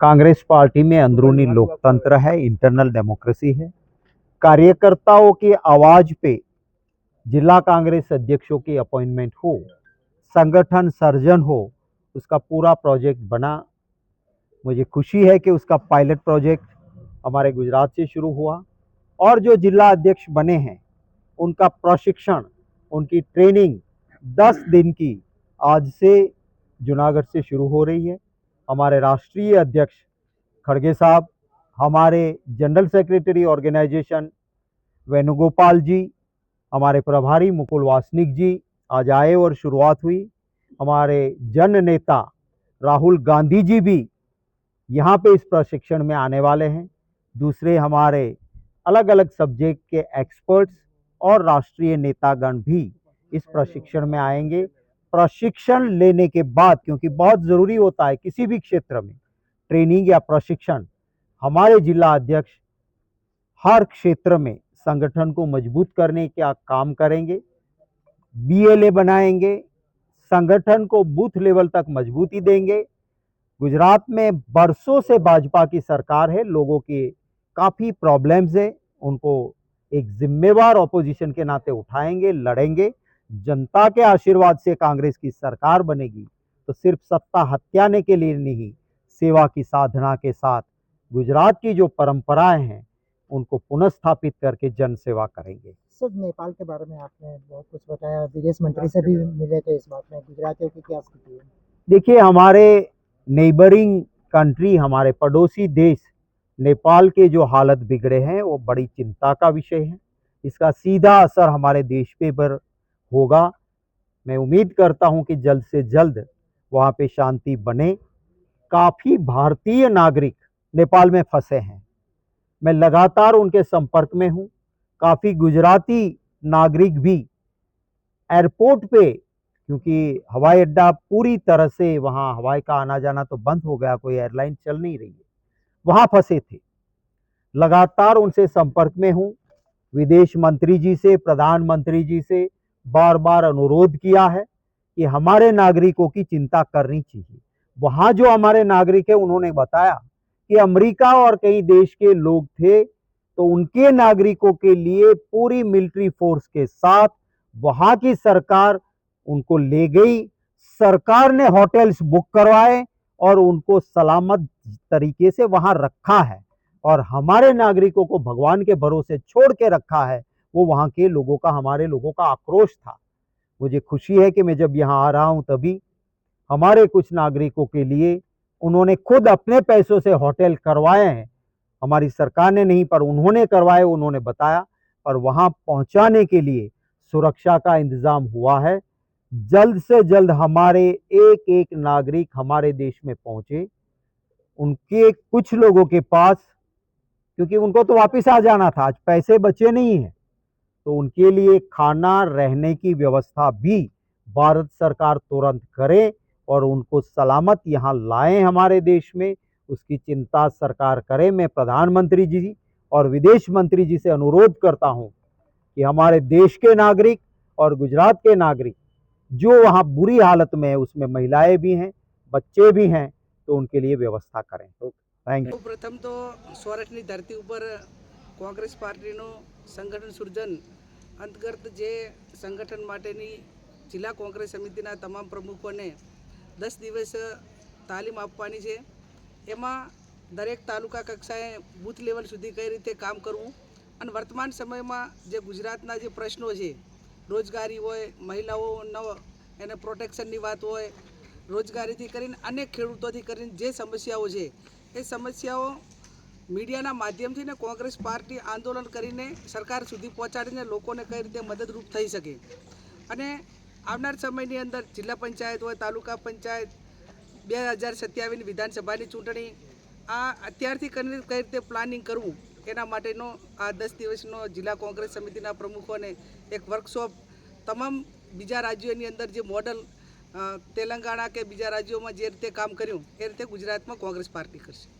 Congress party में अंदरूनी लोकतंत्र है, इंटरनल डेमोक्रेसी है। कार्यकर्ताओं की आवाज पे जिला कांग्रेस अध्यक्षों की अपॉइंटमेंट हो, संगठन सर्जन हो, उसका पूरा प्रोजेक्ट बना। मुझे खुशी है कि उसका पायलट प्रोजेक्ट हमारे गुजरात से शुरू हुआ और जो जिला अध्यक्ष बने हैं उनका प्रशिक्षण, उनकी ट्रेनिंग 10 दिन की आज से जूनागढ़ से शुरू हो रही है। हमारे राष्ट्रीय अध्यक्ष खड़गे साहब, हमारे जनरल सेक्रेटरी ऑर्गेनाइजेशन वेणुगोपाल जी, हमारे प्रभारी मुकुल वासनिक जी आज आए और शुरुआत हुई। हमारे जन नेता राहुल गांधी जी भी यहाँ पे इस प्रशिक्षण में आने वाले हैं। दूसरे हमारे अलग अलग सब्जेक्ट के एक्सपर्ट्स और राष्ट्रीय नेतागण भी इस प्रशिक्षण में आएंगे। प्रशिक्षण लेने के बाद, क्योंकि बहुत ज़रूरी होता है किसी भी क्षेत्र में ट्रेनिंग या प्रशिक्षण, हमारे जिला अध्यक्ष हर क्षेत्र में संगठन को मजबूत करने का काम करेंगे, बीएलए बनाएंगे, संगठन को बूथ लेवल तक मजबूती देंगे। गुजरात में बरसों से भाजपा की सरकार है, लोगों के काफ़ी प्रॉब्लम्स है, उनको एक जिम्मेवार ऑपोजिशन के नाते उठाएंगे, लड़ेंगे। जनता के आशीर्वाद से कांग्रेस की सरकार बनेगी तो सिर्फ सत्ता हत्याने के लिए नहीं, सेवा की साधना के साथ गुजरात की जो परंपराएं हैं उनको पुनर्स्थापित करके जन सेवा करेंगे। सर, नेपाल के बारे में आपने बहुत कुछ बताया, विदेश मंत्री से भी मिले थे, इस बात में गुजरातियों की क्या स्थिति है? देखिए, हमारे नेबरिंग कंट्री, हमारे पड़ोसी देश नेपाल के जो हालत बिगड़े हैं वो बड़ी चिंता का विषय है। इसका सीधा असर हमारे देश पे पर होगा। मैं उम्मीद करता हूं कि जल्द से जल्द वहां पे शांति बने। काफ़ी भारतीय नागरिक नेपाल में फंसे हैं, मैं लगातार उनके संपर्क में हूं। काफ़ी गुजराती नागरिक भी एयरपोर्ट पे, क्योंकि हवाई अड्डा पूरी तरह से वहाँ हवाई का आना जाना तो बंद हो गया, कोई एयरलाइन चल नहीं रही है, वहाँ फंसे थे। लगातार उनसे संपर्क में हूँ। विदेश मंत्री जी से, प्रधानमंत्री जी से बार बार अनुरोध किया है कि हमारे नागरिकों की चिंता करनी चाहिए। वहाँ जो हमारे नागरिक है उन्होंने बताया कि अमेरिका और कई देश के लोग थे तो उनके नागरिकों के लिए पूरी मिलिट्री फोर्स के साथ वहाँ की सरकार उनको ले गई। सरकार ने होटल्स बुक करवाए और उनको सलामत तरीके से वहाँ रखा है और हमारे नागरिकों को भगवान के भरोसे छोड़ के रखा है। वो वहाँ के लोगों का, हमारे लोगों का आक्रोश था। मुझे खुशी है कि मैं जब यहाँ आ रहा हूँ तभी हमारे कुछ नागरिकों के लिए उन्होंने खुद अपने पैसों से होटल करवाए हैं। हमारी सरकार ने नहीं, पर उन्होंने करवाए, उन्होंने बताया। और वहाँ पहुँचाने के लिए सुरक्षा का इंतजाम हुआ है। जल्द से जल्द हमारे एक एक नागरिक हमारे देश में पहुँचे। उनके कुछ लोगों के पास, क्योंकि उनको तो वापस आ जाना था, आज पैसे बचे नहीं हैं, तो उनके लिए खाना रहने की व्यवस्था भी भारत सरकार तुरंत करे और उनको सलामत यहाँ लाएं हमारे देश में, उसकी चिंता सरकार करे। मैं प्रधानमंत्री जी और विदेश मंत्री जी से अनुरोध करता हूँ कि हमारे देश के नागरिक और गुजरात के नागरिक जो वहाँ बुरी हालत में है, उसमें महिलाएं भी हैं, बच्चे भी हैं, तो उनके लिए व्यवस्था करें। Thank you. प्रथम तो सौराष्ट्र धरती पर कांग्रेस पार्टी संगठन सृजन अंतर्गत जे संगठन माटेनी जिला कांग्रेस समिति तमाम प्रमुखों ने 10 दिवस तालीम आपवानी है। एमा दरेक तालुका कक्षाए बूथ लेवल सुधी कई रीते काम करवू और वर्तमान समय में जे गुजरातना जे प्रश्नों है, रोजगारी होय, महिलाओं एने प्रोटेक्शननी बात होय, रोजगारी थी करीने अनेक खेडूतोथी करीने जे समस्याओं है ए समस्याओं मीडियाना माध्यमथी ने कांग्रेस पार्टी आंदोलन करीने सरकार सुधी पहोंचाडीने लोकोने कई रीते मददरूप थई सके अने आवनार समयनी अंदर जिला पंचायत होय, तालुका पंचायत, 2027 विधानसभानी चूंटणी आ अत्यारथी कई रीते प्लानिंग करवू एना माटेनो आ 10 दिवसनो जिला कांग्रेस समितिना प्रमुखोने एक वर्कशॉप तमाम बीजा राज्योनी अंदर जे मॉडल तेलंगाणा के बीजा राज्यों में जे रीते काम कर्युं ए रीते गुजरात में कांग्रेस पार्टी करशे।